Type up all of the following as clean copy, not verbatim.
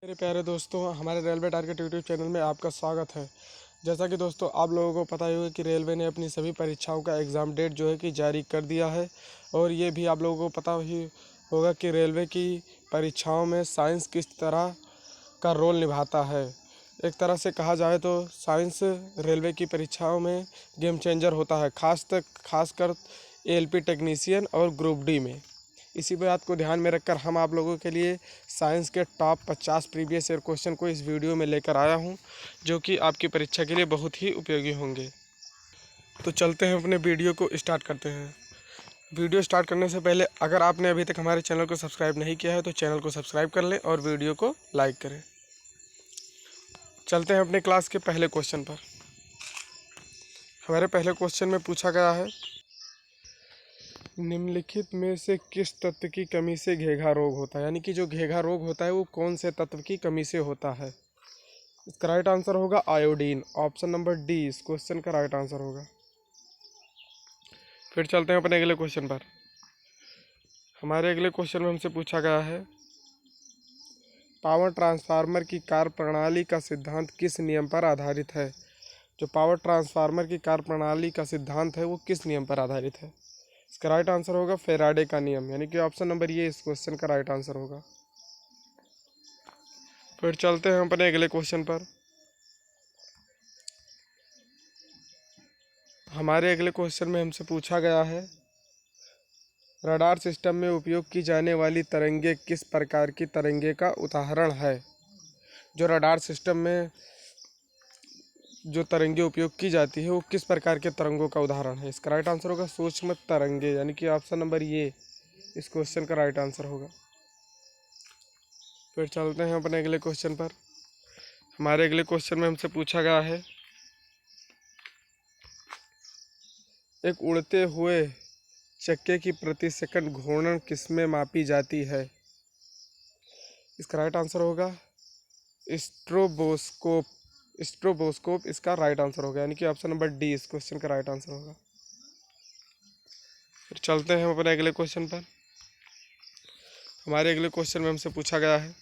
मेरे प्यारे दोस्तों, हमारे रेलवे टारगेट यूट्यूब चैनल में आपका स्वागत है। जैसा कि दोस्तों आप लोगों को पता ही होगा कि रेलवे ने अपनी सभी परीक्षाओं का एग्ज़ाम डेट जो है कि जारी कर दिया है। और ये भी आप लोगों को पता ही होगा कि रेलवे की परीक्षाओं में साइंस किस तरह का रोल निभाता है। एक तरह से कहा जाए तो साइंस रेलवे की परीक्षाओं में गेम चेंजर होता है, खासकर एएलपी टेक्नीशियन और ग्रुप डी में। इसी बात को ध्यान में रखकर हम आप लोगों के लिए साइंस के टॉप 50 प्रीवियस ईयर क्वेश्चन को इस वीडियो में लेकर आया हूं, जो कि आपकी परीक्षा के लिए बहुत ही उपयोगी होंगे। तो चलते हैं, अपने वीडियो को स्टार्ट करते हैं। वीडियो स्टार्ट करने से पहले अगर आपने अभी तक हमारे चैनल को सब्सक्राइब नहीं किया है तो चैनल को सब्सक्राइब कर लें और वीडियो को लाइक करें। चलते हैं अपने क्लास के पहले क्वेश्चन पर। हमारे पहले क्वेश्चन में पूछा गया है, निम्नलिखित में से किस तत्व की कमी से घेघा रोग होता है। यानी कि जो घेघा रोग होता है वो कौन से तत्व की कमी से होता है। इसका राइट आंसर होगा आयोडीन। ऑप्शन नंबर डी इस क्वेश्चन का राइट आंसर होगा। फिर चलते हैं अपने अगले क्वेश्चन पर। हमारे अगले क्वेश्चन में हमसे पूछा गया है, पावर ट्रांसफार्मर की कार्य प्रणाली का सिद्धांत किस नियम पर आधारित है। जो पावर ट्रांसफार्मर की कार्य प्रणाली का सिद्धांत है वो किस नियम पर आधारित है। इसका राइट आंसर होगा फेराडे का नियम। यानी कि ऑप्शन नंबर ये इस क्वेश्चन का राइट आंसर होगा। फिर चलते हैं अपने अगले क्वेश्चन पर। हमारे अगले क्वेश्चन में हमसे पूछा गया है, रडार सिस्टम में उपयोग की जाने वाली तरंगे किस प्रकार की तरंगे का उदाहरण है। जो रडार सिस्टम में जो तरंगे उपयोग की जाती है वो किस प्रकार के तरंगों का उदाहरण है। इसका राइट आंसर होगा सूक्ष्म तरंगे। यानी कि ऑप्शन नंबर ये इस क्वेश्चन का राइट आंसर होगा। फिर चलते हैं अपने अगले क्वेश्चन पर। हमारे अगले क्वेश्चन में हमसे पूछा गया है, एक उड़ते हुए चक्के की प्रति सेकंड घूर्णन किसमें मापी जाती है। इसका राइट आंसर होगा स्ट्रोबोस्कोप। स्ट्रोबोस्कोप इसका राइट आंसर होगा। यानी कि ऑप्शन नंबर डी इस क्वेश्चन का राइट आंसर होगा। फिर चलते हैं अपने अगले क्वेश्चन पर। हमारे अगले क्वेश्चन में हमसे पूछा गया है,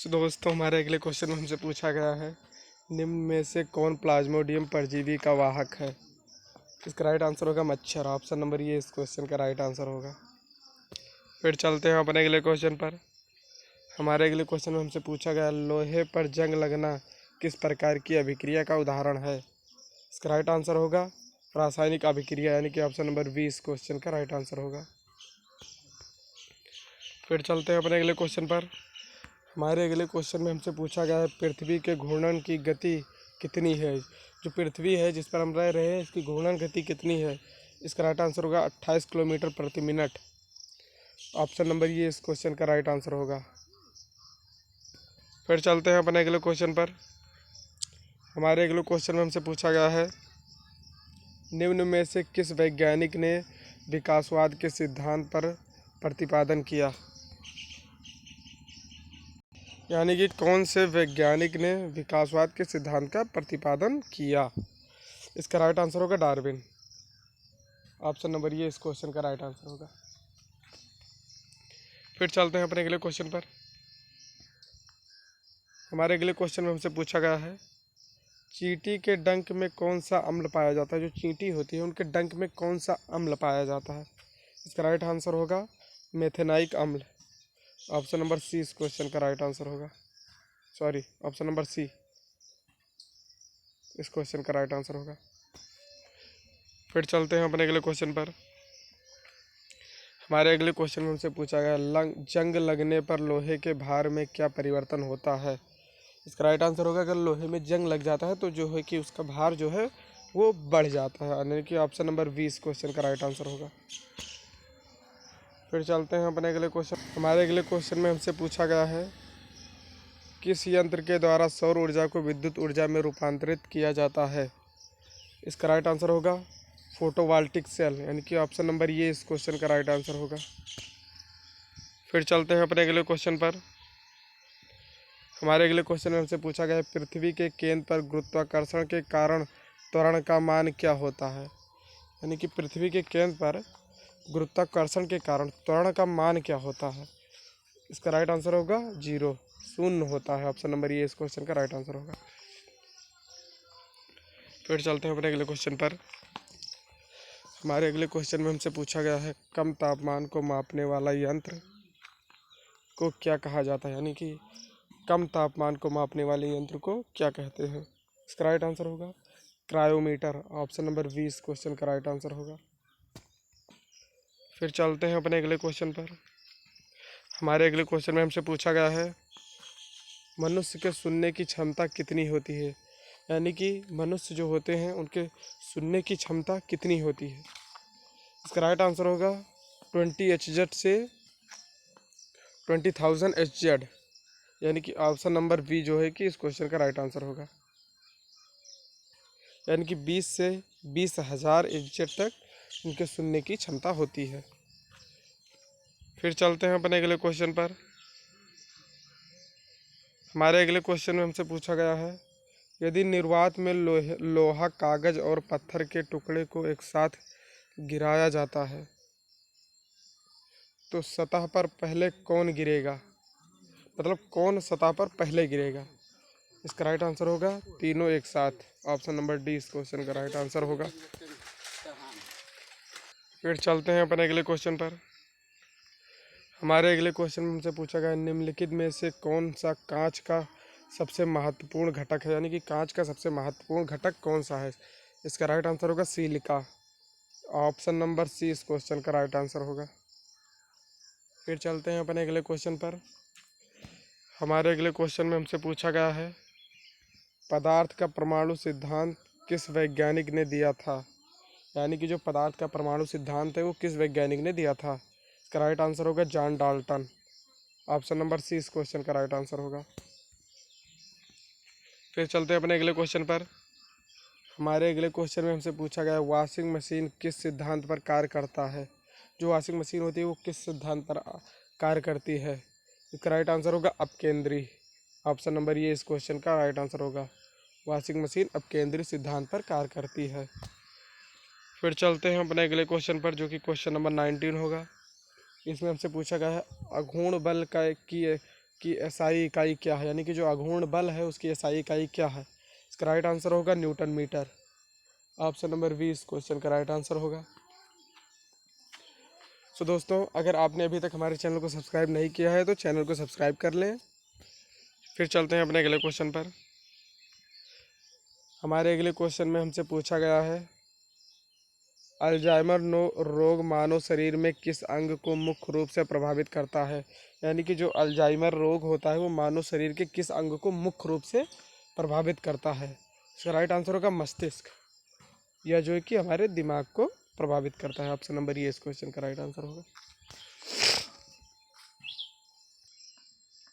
दोस्तों हमारे अगले क्वेश्चन में हमसे पूछा गया है, निम्न में से कौन प्लाज्मोडियम परजीवी का वाहक है। इसका राइट आंसर होगा मच्छर। ऑप्शन नंबर ये इस क्वेश्चन का राइट आंसर होगा। फिर चलते हैं अपने अगले क्वेश्चन पर। हमारे अगले क्वेश्चन में हमसे पूछा गया, लोहे पर जंग लगना किस प्रकार की अभिक्रिया का उदाहरण है। इसका राइट आंसर होगा रासायनिक अभिक्रिया। यानी कि ऑप्शन नंबर बी इस क्वेश्चन का राइट आंसर होगा। फिर चलते हैं अपने अगले क्वेश्चन पर। हमारे अगले क्वेश्चन में हमसे पूछा गया है, पृथ्वी के घूर्णन की गति कितनी है। जो पृथ्वी है जिस पर हम रह रहे हैं इसकी घूर्णन गति कितनी है। इसका राइट आंसर होगा 28 किलोमीटर प्रति मिनट। ऑप्शन नंबर ये इस क्वेश्चन का राइट आंसर होगा। फिर चलते हैं अपने अगले क्वेश्चन पर। हमारे अगले क्वेश्चन में हमसे पूछा गया है, निम्न में से किस वैज्ञानिक ने विकासवाद के सिद्धांत पर प्रतिपादन किया। यानी कि कौन से वैज्ञानिक ने विकासवाद के सिद्धांत का प्रतिपादन किया। इसका राइट आंसर होगा डार्विन। ऑप्शन नंबर ये इस क्वेश्चन का राइट आंसर होगा। फिर चलते हैं अपने अगले क्वेश्चन पर। हमारे अगले क्वेश्चन में हमसे पूछा गया है, चींटी के डंक में कौन सा अम्ल पाया जाता है। जो चींटी होती है उनके डंक में कौन सा अम्ल पाया जाता है। इसका राइट आंसर होगा मेथेनाइक अम्ल। ऑप्शन नंबर सी इस क्वेश्चन का राइट आंसर होगा। सॉरी, ऑप्शन नंबर सी इस क्वेश्चन का राइट आंसर होगा। फिर चलते हैं अपने अगले क्वेश्चन पर। हमारे अगले क्वेश्चन में हमसे पूछा गया, जंग लगने पर लोहे के भार में क्या परिवर्तन होता है। इसका राइट आंसर होगा, अगर लोहे में जंग लग जाता है तो जो है कि उसका भार जो है वो बढ़ जाता है। यानी कि ऑप्शन नंबर बी इस क्वेश्चन का राइट आंसर होगा। फिर चलते हैं अपने अगले क्वेश्चन। हमारे अगले क्वेश्चन में हमसे पूछा गया है, किस यंत्र के द्वारा सौर ऊर्जा को विद्युत ऊर्जा में रूपांतरित किया जाता है। इसका राइट आंसर होगा फोटोवोल्टिक सेल। यानी कि ऑप्शन नंबर ये इस क्वेश्चन का राइट आंसर होगा। फिर चलते हैं अपने अगले क्वेश्चन पर। हमारे अगले क्वेश्चन में हमसे पूछा गया है, पृथ्वी के केंद्र पर गुरुत्वाकर्षण के कारण त्वरण का मान क्या होता है। यानी कि पृथ्वी के केंद्र पर गुरुत्वाकर्षण के कारण त्वरण का मान क्या होता है? इसका राइट आंसर होगा 0, शून्य होता है। ऑप्शन नंबर ये इस क्वेश्चन का राइट आंसर होगा। फिर चलते हैं अपने अगले क्वेश्चन पर। हमारे अगले क्वेश्चन में हमसे पूछा गया है कम तापमान को मापने वाला यंत्र को क्या कहा जाता है, यानी कि कम तापमान को मापने वाले यंत्र को क्या कहते हैं? इसका राइट आंसर होगा क्रायोमीटर। ऑप्शन नंबर 20 क्वेश्चन का राइट आंसर होगा। फिर चलते हैं अपने अगले क्वेश्चन पर। हमारे अगले क्वेश्चन में हमसे पूछा गया है मनुष्य के सुनने की क्षमता कितनी होती है, यानी कि मनुष्य जो होते हैं उनके सुनने की क्षमता कितनी होती है? इसका राइट आंसर होगा 20 से 20,000 Hz, यानी कि ऑप्शन नंबर बी जो है कि इस क्वेश्चन का राइट आंसर होगा, यानी कि 20 से 20,000 Hz तक उनके सुनने की क्षमता होती है। फिर चलते हैं अपने अगले क्वेश्चन पर। हमारे अगले क्वेश्चन में हमसे पूछा गया है यदि निर्वात में लोहा, कागज और पत्थर के टुकड़े को एक साथ गिराया जाता है तो सतह पर पहले कौन गिरेगा, मतलब कौन सतह पर पहले गिरेगा? इसका राइट आंसर होगा तीनों एक साथ। ऑप्शन नंबर डी इस क्वेश्चन का राइट आंसर होगा। फिर चलते हैं अपने अगले क्वेश्चन पर। हमारे अगले क्वेश्चन में हमसे पूछा गया निम्नलिखित में से कौन सा कांच का सबसे महत्वपूर्ण घटक है, यानी कि कांच का सबसे महत्वपूर्ण घटक कौन सा है? इसका राइट आंसर होगा सिलिका। ऑप्शन नंबर सी इस क्वेश्चन का राइट आंसर होगा। फिर चलते हैं अपने अगले क्वेश्चन पर। हमारे अगले क्वेश्चन में हमसे पूछा गया है पदार्थ का परमाणु सिद्धांत किस वैज्ञानिक ने दिया था, यानी कि जो पदार्थ का परमाणु सिद्धांत है वो किस वैज्ञानिक ने दिया था? इसका राइट आंसर होगा John Dalton. Option number C इस क्वेश्चन का राइट आंसर होगा। फिर चलते हैं अपने अगले क्वेश्चन पर। हमारे अगले क्वेश्चन में हमसे पूछा गया वॉशिंग मशीन किस सिद्धांत पर कार्य करता है? जो वॉशिंग मशीन होती है वो किस सिद्धांत पर कार्य करती है? इसका राइट आंसर होगा अपकेंद्री। ऑप्शन नंबर ये इस क्वेश्चन का राइट आंसर होगा, वॉशिंग मशीन अपकेंद्री सिद्धांत पर कार्य करती है। फिर चलते हैं अपने अगले क्वेश्चन पर जो कि क्वेश्चन नंबर 19 होगा। इसमें हमसे पूछा गया है अघूर्ण बल की एसआई इकाई क्या है, यानी कि जो अघूर्ण बल है उसकी एसआई इकाई क्या है? इसका राइट आंसर होगा newton metre. Option number 20 question का राइट आंसर होगा। सो दोस्तों, अगर आपने अभी तक हमारे चैनल को सब्सक्राइब नहीं किया है तो चैनल को सब्सक्राइब कर लें। फिर चलते हैं अपने अगले क्वेश्चन पर। हमारे अगले क्वेश्चन में हमसे पूछा गया है अल्जाइमर रोग मानव शरीर में किस अंग को मुख्य रूप से प्रभावित करता है, यानी कि जो अल्जाइमर रोग होता है वो मानव शरीर के किस अंग को मुख्य रूप से प्रभावित करता है? इसका राइट आंसर होगा मस्तिष्क, या जो है कि हमारे दिमाग को प्रभावित करता है। ऑप्शन नंबर ये इस क्वेश्चन का राइट आंसर होगा।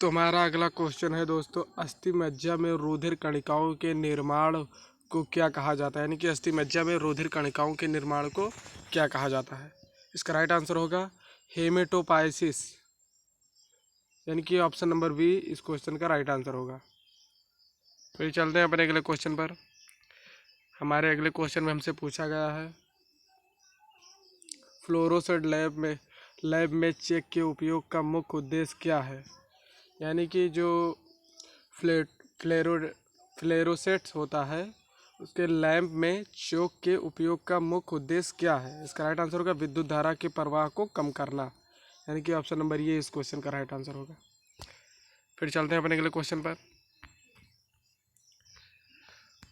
तो हमारा अगला क्वेश्चन है दोस्तों अस्थि मज्जा में रुधिर कणिकाओं के निर्माण को क्या कहा जाता है, यानी कि अस्थि मज्जा में रुधिर कणिकाओं के निर्माण को क्या कहा जाता है? इसका राइट आंसर होगा हेमेटोपाइसिस, यानी कि ऑप्शन नंबर बी इस क्वेश्चन का राइट आंसर होगा। फिर चलते हैं अपने अगले क्वेश्चन पर। हमारे अगले क्वेश्चन में हमसे पूछा गया है फ्लोरोसेंट लैब में चेक के उपयोग का मुख्य उद्देश्य क्या है, यानी कि जो फ्लेरो फ्लेरोसेंट होता है उसके लैंप में चोक के उपयोग का मुख्य उद्देश्य क्या है? इसका राइट आंसर होगा विद्युत धारा के प्रवाह को कम करना, यानी कि ऑप्शन नंबर ये इस क्वेश्चन का राइट आंसर होगा। फिर चलते हैं अपने अगले क्वेश्चन पर।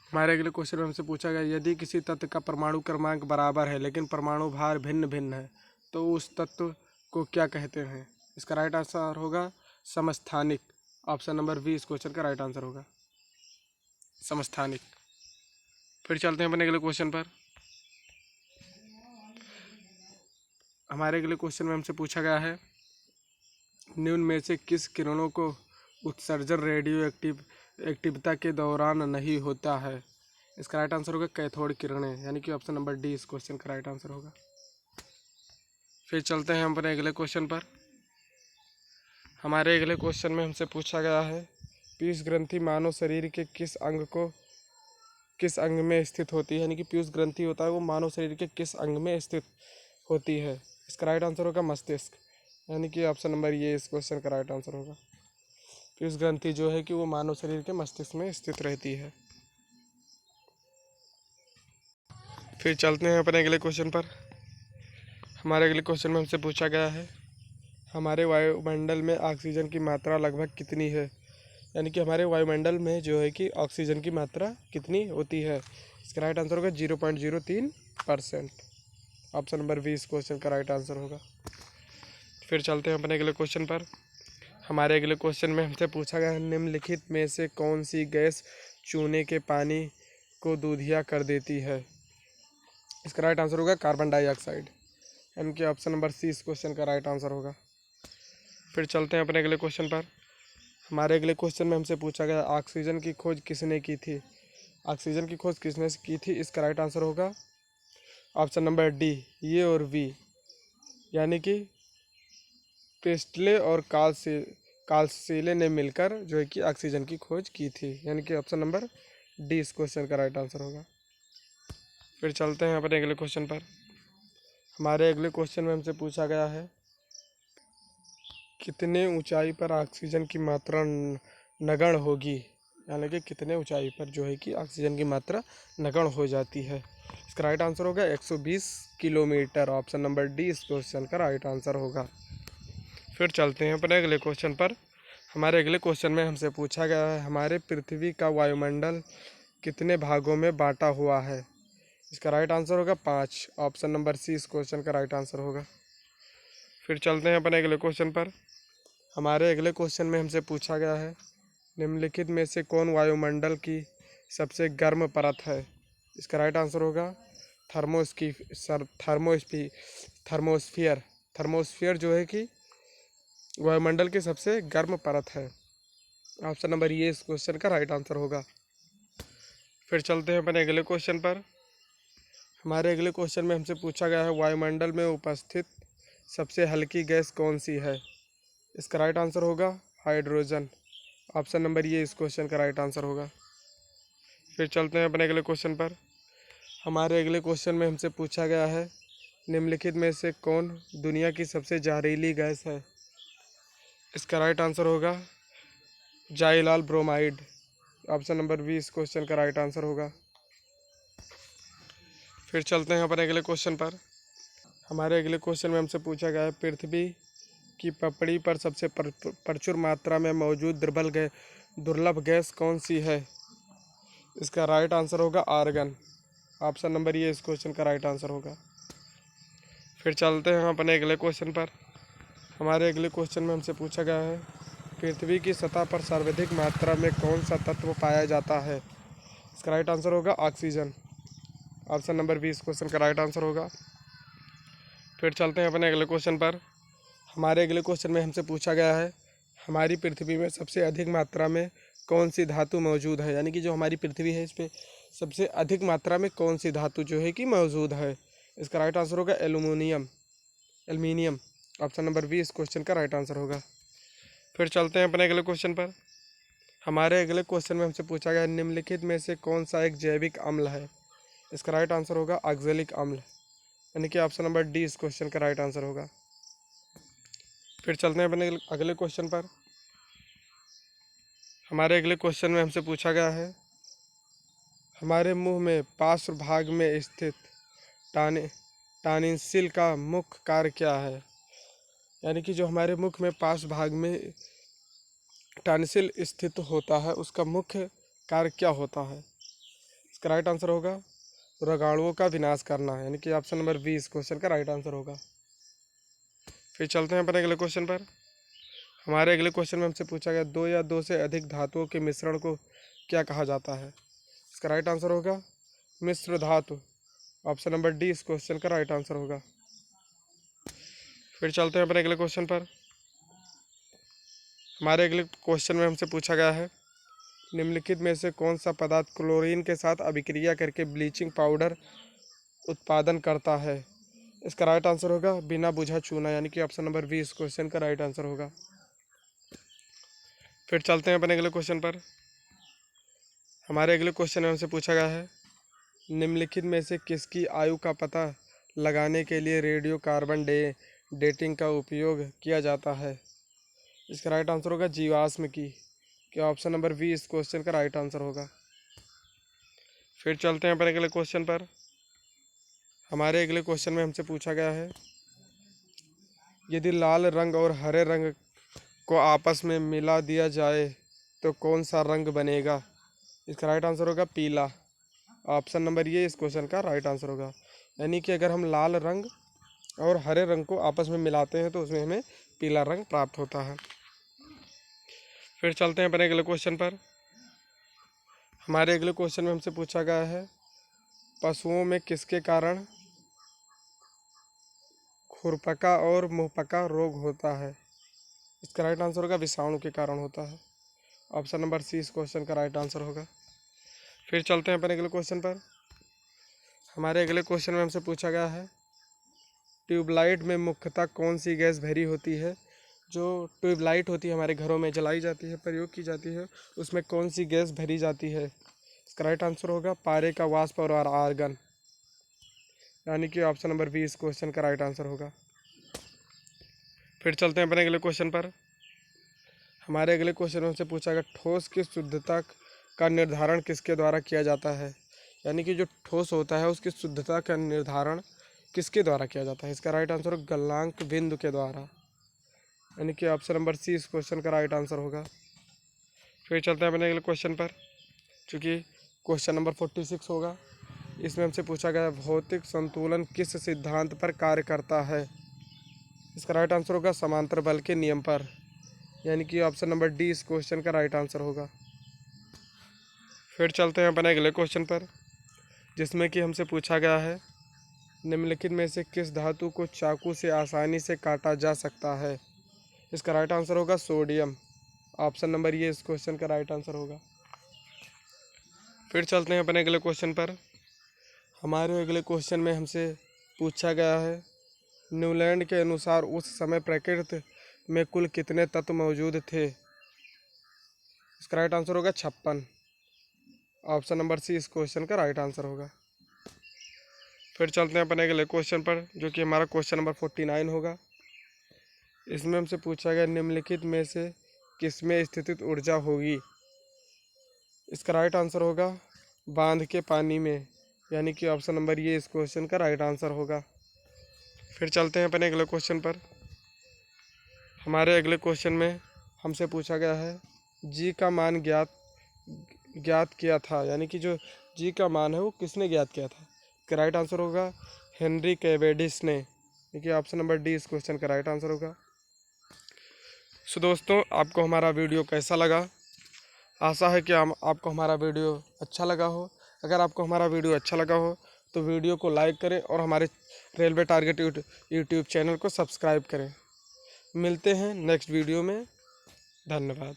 हमारे अगले क्वेश्चन में हमसे पूछा गया यदि किसी तत्व का परमाणु क्रमांक बराबर है लेकिन परमाणु भार भिन्न भिन्न है तो उस तत्व को क्या कहते हैं? इसका राइट आंसर होगा समस्थानिक। ऑप्शन नंबर बी इस क्वेश्चन का राइट आंसर होगा, समस्थानिक। फिर चलते हैं अपने अगले क्वेश्चन पर। हमारे अगले क्वेश्चन में हमसे पूछा गया है निम्न में से किस किरणों को उत्सर्जन रेडियो एक्टिविटी के दौरान नहीं होता है? इसका राइट आंसर होगा कैथोड किरणें, यानी कि ऑप्शन नंबर डी इस क्वेश्चन का राइट आंसर होगा। फिर चलते हैं हम अपने अगले क्वेश्चन पर। हमारे अगले क्वेश्चन में हमसे पूछा गया है पीयूष ग्रंथि मानव शरीर के किस अंग में स्थित होती है, यानी कि पीयूष ग्रंथि होता है वो मानव शरीर के किस अंग में स्थित होती है? इसका राइट आंसर होगा मस्तिष्क, यानी कि ऑप्शन नंबर ये इस क्वेश्चन का राइट आंसर होगा। पीयूष ग्रंथि जो है कि वो मानव शरीर के मस्तिष्क में स्थित रहती है। फिर चलते हैं अपने अगले क्वेश्चन पर। हमारे अगले क्वेश्चन में हमसे पूछा गया है हमारे वायुमंडल में ऑक्सीजन की मात्रा लगभग कितनी है, यानी कि हमारे वायुमंडल में जो है कि ऑक्सीजन की मात्रा कितनी होती है। इसका राइट आंसर होगा 0.03%। ऑप्शन नंबर 20 क्वेश्चन का राइट आंसर होगा। फिर चलते हैं अपने अगले क्वेश्चन पर। हमारे अगले क्वेश्चन में हमसे पूछा गया है निम्नलिखित में से कौन सी गैस चूने के पानी को दूधिया कर देती है। इसका राइट आंसर होगा कार्बन डाइऑक्साइड, यानी कि ऑप्शन नंबर सी इस क्वेश्चन का राइट आंसर होगा। फिर चलते हैं अपने अगले क्वेश्चन पर। हमारे अगले क्वेश्चन में हमसे पूछा गया ऑक्सीजन की खोज किसने की थी। ऑक्सीजन की खोज किसने की थी, इसका राइट आंसर होगा ऑप्शन नंबर डी ये और वी, यानी कि प्रेस्टले और कार्लसेले ने मिलकर जो है कि ऑक्सीजन की खोज की थी, यानी कि ऑप्शन नंबर डी इस क्वेश्चन का राइट आंसर होगा। फिर चलते हैं अपने अगले क्वेश्चन पर। हमारे अगले क्वेश्चन में हमसे पूछा गया है कितने ऊंचाई पर ऑक्सीजन की मात्रा नगण्य होगी, यानी कि कितने ऊंचाई पर जो है कि ऑक्सीजन की मात्रा नगण्य हो जाती है। इसका राइट आंसर होगा 120 किलोमीटर। ऑप्शन नंबर डी इस क्वेश्चन का राइट आंसर होगा। फिर चलते हैं अपने अगले क्वेश्चन पर। हमारे अगले क्वेश्चन में हमसे पूछा गया है हमारे पृथ्वी का वायुमंडल कितने भागों में बांटा हुआ है। इसका राइट आंसर होगा 5। ऑप्शन नंबर सी इस क्वेश्चन का राइट आंसर होगा। फिर चलते हैं अपने अगले क्वेश्चन पर। हमारे अगले क्वेश्चन में हमसे पूछा गया है निम्नलिखित में से कौन वायुमंडल की सबसे गर्म परत है। इसका राइट आंसर होगा थर्मोस्फियर। थर्मोस्फियर जो है कि वायुमंडल की सबसे गर्म परत है। ऑप्शन नंबर ये इस क्वेश्चन का राइट आंसर होगा। फिर चलते हैं अपने अगले क्वेश्चन पर। हमारे अगले क्वेश्चन में हमसे पूछा गया है वायुमंडल में उपस्थित सबसे हल्की गैस कौन सी है। इसका राइट आंसर होगा हाइड्रोजन। ऑप्शन नंबर ये इस क्वेश्चन का राइट आंसर होगा। फिर चलते हैं अपने अगले क्वेश्चन पर। हमारे अगले क्वेश्चन में हमसे पूछा गया है निम्नलिखित में से कौन दुनिया की सबसे जहरीली गैस है। इसका राइट आंसर होगा जाइलाल ब्रोमाइड। ऑप्शन नंबर बी इस क्वेश्चन का राइट आंसर होगा। फिर चलते हैं अपने अगले क्वेश्चन पर। हमारे अगले क्वेश्चन में हमसे पूछा गया है पृथ्वी की पपड़ी पर सबसे प्रचुर मात्रा में मौजूद दुर्लभ गैस कौन सी है। इसका राइट आंसर होगा आर्गन। ऑप्शन नंबर ये इस क्वेश्चन का राइट आंसर होगा। फिर चलते हैं अपने अगले क्वेश्चन पर। हमारे अगले क्वेश्चन में हमसे पूछा गया है पृथ्वी की सतह पर सर्वाधिक मात्रा में कौन सा तत्व पाया जाता है। इसका राइट आंसर होगा ऑक्सीजन। ऑप्शन नंबर 20 क्वेश्चन का राइट आंसर होगा। फिर चलते हैं अपने अगले क्वेश्चन पर। हमारे अगले क्वेश्चन में हमसे पूछा गया है हमारी पृथ्वी में सबसे अधिक मात्रा में कौन सी धातु मौजूद है, यानी कि जो हमारी पृथ्वी है इस पर सबसे अधिक मात्रा में कौन सी धातु जो है कि मौजूद है। इसका राइट आंसर होगा एल्यूमिनियम। ऑप्शन नंबर बी इस क्वेश्चन का राइट आंसर होगा। फिर चलते हैं अपने अगले क्वेश्चन पर। हमारे अगले क्वेश्चन में हमसे पूछा गया निम्नलिखित में से कौन सा एक जैविक अम्ल है। इसका राइट आंसर होगा ऑक्जेलिक अम्ल, यानी कि ऑप्शन नंबर डी इस क्वेश्चन का राइट आंसर होगा। फिर चलते हैं अपने अगले क्वेश्चन पर। हमारे अगले क्वेश्चन में हमसे पूछा गया है हमारे मुंह में पार्श्व भाग में स्थित टॉन्सिल का मुख्य कार्य क्या है, यानी कि जो हमारे मुख में पार्श्व भाग में टॉन्सिल स्थित होता है उसका मुख्य कार्य क्या होता है। इसका राइट आंसर होगा रोगाणुओं का विनाश करना, यानी कि ऑप्शन नंबर 20 क्वेश्चन का राइट आंसर होगा। फिर चलते हैं अपने अगले क्वेश्चन पर। हमारे अगले क्वेश्चन में हमसे पूछा गया दो या दो से अधिक धातुओं के मिश्रण को क्या कहा जाता है। इसका राइट आंसर होगा मिश्र धातु। ऑप्शन नंबर डी इस क्वेश्चन का राइट आंसर होगा। फिर चलते हैं अपने अगले क्वेश्चन पर। हमारे अगले क्वेश्चन में हमसे पूछा गया है निम्नलिखित में से कौन सा पदार्थ क्लोरीन के साथ अभिक्रिया करके ब्लीचिंग पाउडर उत्पादन करता है। इसका राइट आंसर होगा बिना बुझा चूना, यानी कि ऑप्शन नंबर 20 क्वेश्चन का राइट आंसर होगा। फिर चलते हैं अपने अगले क्वेश्चन पर। हमारे अगले क्वेश्चन में हमसे पूछा गया है निम्नलिखित में से किसकी आयु का पता लगाने के लिए रेडियो कार्बन डेटिंग का उपयोग किया जाता है? इसका राइट आंसर होगा जीवाश्म की। क्या ऑप्शन नंबर बी इस क्वेश्चन का राइट आंसर होगा। फिर चलते हैं अपने अगले क्वेश्चन पर। हमारे अगले क्वेश्चन में हमसे पूछा गया है, यदि लाल रंग और हरे रंग को आपस में मिला दिया जाए तो कौन सा रंग बनेगा? इसका राइट आंसर होगा पीला। ऑप्शन नंबर ये इस क्वेश्चन का राइट आंसर होगा। यानी कि अगर हम लाल रंग और हरे रंग को आपस में मिलाते हैं तो उसमें हमें पीला रंग प्राप्त होता है। फिर चलते हैं अपने अगले क्वेश्चन पर। हमारे अगले क्वेश्चन में हमसे पूछा गया है, पशुओं में किसके कारण खुरपका और मुंहपका रोग होता है? इसका राइट आंसर होगा विषाणु के कारण होता है। ऑप्शन नंबर सी इस क्वेश्चन का राइट आंसर होगा। फिर चलते हैं अपने अगले क्वेश्चन पर। हमारे अगले क्वेश्चन में हमसे पूछा गया है, ट्यूबलाइट में मुख्यतः कौन सी गैस भरी होती है? जो ट्यूबलाइट होती है हमारे घरों में जलाई जाती है, प्रयोग की जाती है, उसमें कौन सी गैस भरी जाती है? इसका राइट आंसर होगा पारे का वाष्प और आर्गन। यानी कि ऑप्शन नंबर बी इस क्वेश्चन का राइट आंसर होगा। फिर चलते हैं अपने अगले क्वेश्चन पर। हमारे अगले क्वेश्चन में हमसे पूछा गया, ठोस की शुद्धता का निर्धारण किसके द्वारा किया जाता है? यानी कि जो ठोस होता है उसकी शुद्धता का निर्धारण किसके द्वारा किया जाता है? इसका राइट आंसर होगा गलनांक बिंदु के द्वारा। यानी कि ऑप्शन नंबर सी इस क्वेश्चन का राइट आंसर होगा। फिर चलते हैं अपने अगले क्वेश्चन पर, चूँकि क्वेश्चन नंबर 46 होगा। इसमें हमसे पूछा गया, भौतिक संतुलन किस सिद्धांत पर कार्य करता है? इसका राइट आंसर होगा समांतर बल के नियम पर। यानी कि ऑप्शन नंबर डी इस क्वेश्चन का राइट आंसर होगा। फिर चलते हैं अपने अगले क्वेश्चन पर, जिसमें कि हमसे पूछा गया है, निम्नलिखित में से किस धातु को चाकू से आसानी से काटा जा सकता है? इसका राइट आंसर होगा सोडियम। ऑप्शन नंबर ये इस क्वेश्चन का राइट आंसर होगा। फिर चलते हैं अपने अगले क्वेश्चन पर। हमारे अगले क्वेश्चन में हमसे पूछा गया है, न्यूलैंड के अनुसार उस समय प्रकृति में कुल कितने तत्व मौजूद थे? इसका राइट आंसर होगा 56। ऑप्शन नंबर सी इस क्वेश्चन का राइट आंसर होगा। फिर चलते हैं अपने अगले क्वेश्चन पर, जो कि हमारा क्वेश्चन नंबर 49 होगा। इसमें हमसे पूछा गया, निम्नलिखित में से किसमें स्थितिज ऊर्जा होगी? इसका राइट आंसर होगा बांध के पानी में। यानी कि ऑप्शन नंबर ये इस क्वेश्चन का राइट आंसर होगा। फिर चलते हैं अपने अगले क्वेश्चन पर। हमारे अगले क्वेश्चन में हमसे पूछा गया है, जी का मान ज्ञात किया था। यानी कि जो जी का मान है वो किसने ज्ञात किया था? इसका राइट आंसर होगा हेनरी कैवेंडिश ने। देखिए ऑप्शन नंबर डी इस क्वेश्चन का राइट आंसर होगा। सो दोस्तों, आपको हमारा वीडियो कैसा लगा? आशा है कि आपको हमारा वीडियो अच्छा लगा हो। अगर आपको हमारा वीडियो अच्छा लगा हो तो वीडियो को लाइक करें और हमारे रेलवे टारगेट यूट्यूब चैनल को सब्सक्राइब करें। मिलते हैं नेक्स्ट वीडियो में। धन्यवाद।